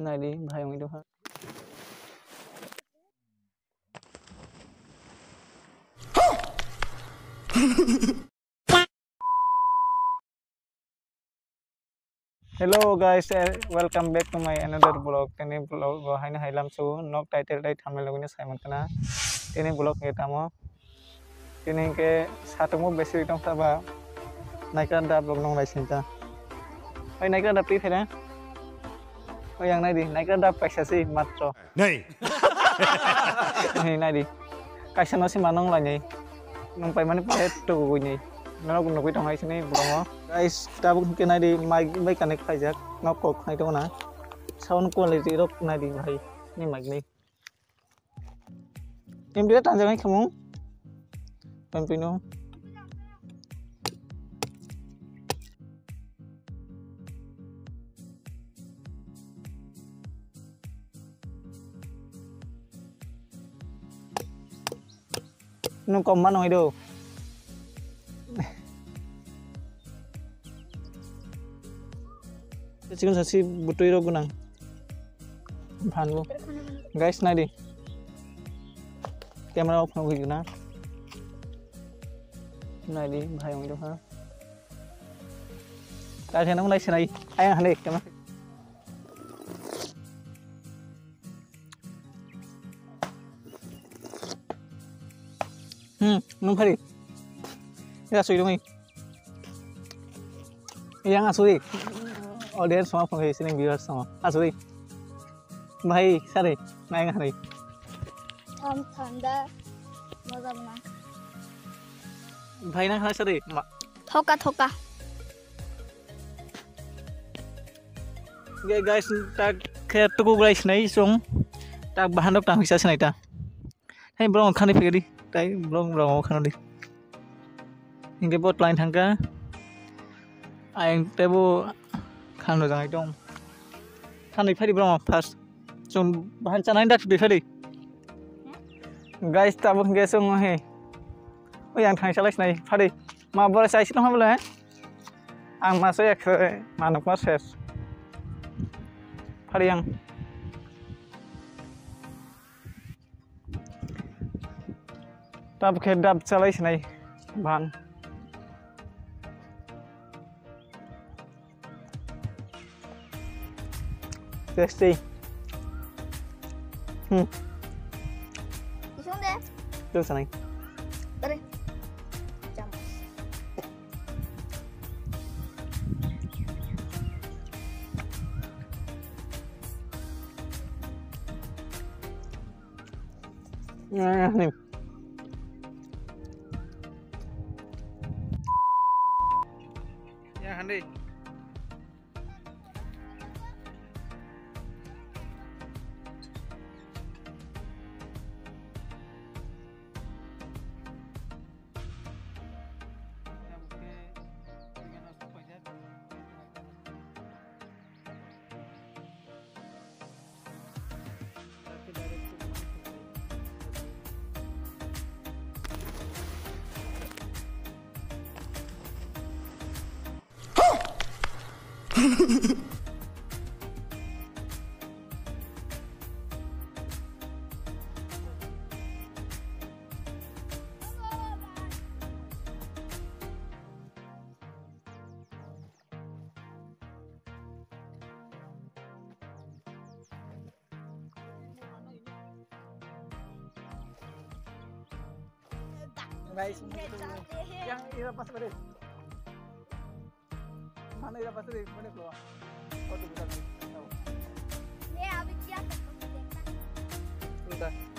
này đi भाई mình đâu ha Hello guys, welcome back to my another vlog. Ini vlog haina hailam su nok title dai thumbnail logini Simon kana. Ini vlog ngetamo. Ini ke satu mu besi tong saba. Naika da vlog nong lai sinta. Oi naika da pri phena. Oi yang nai di, naika da paisa si matro. Nei. Ini nai di. Kaisa no si manong la nyai. Nong pai mani pe to go nyai. Nó cũng nổi trong hai sini belum guys ta cũng cái này đi mai mấy cái này phải chắc nó cột này đâu nè sau nó qua lấy gì đó này đi भाईนี่mạch đi em biết ăn hay không em pin không nó còn mắt nói đâu Chicken sasi butuh iro gunang. Phan lu. Guys này đi. Camera off không guna. Này đi, भाई mình đâu ha. Cái thế nó lấy này. Ai ăn đi, camera. Nung phải đi. Ra suy đúng không? Yang asli. Audience sama penghasilan viewers sama asli भाई सारे नायक hari ठंडा मजा बना भाई ना खाना सारे थोका थोका guys tak kayak tuku guys naik sung tak bahan dok tak bisa senai ta hey belum makan di pagi tay belum makan di hingga buat lain tangga ayang tebu Khan लो जाए दम खान नहीं फैली ब्रह्म फास्ट जों बाहर जानाय दा बे फैली गाइस ताबो गेस जों हे ओ आं थांय सालायसनाय फादि मा बरा साइस न हमले आं मासो एक मानक मा सेस फादि आं ताब खे दाब सालायसनाय बान Tasty. Đi xuống đi. Đưa sang này. Tới đi. Chậm. Nè. Ya, Handi. Guys, yang ira pas tadi. Mana ira pas tadi? Mana keluar? Oh, tu bukan. Ini habis dia. Sudah.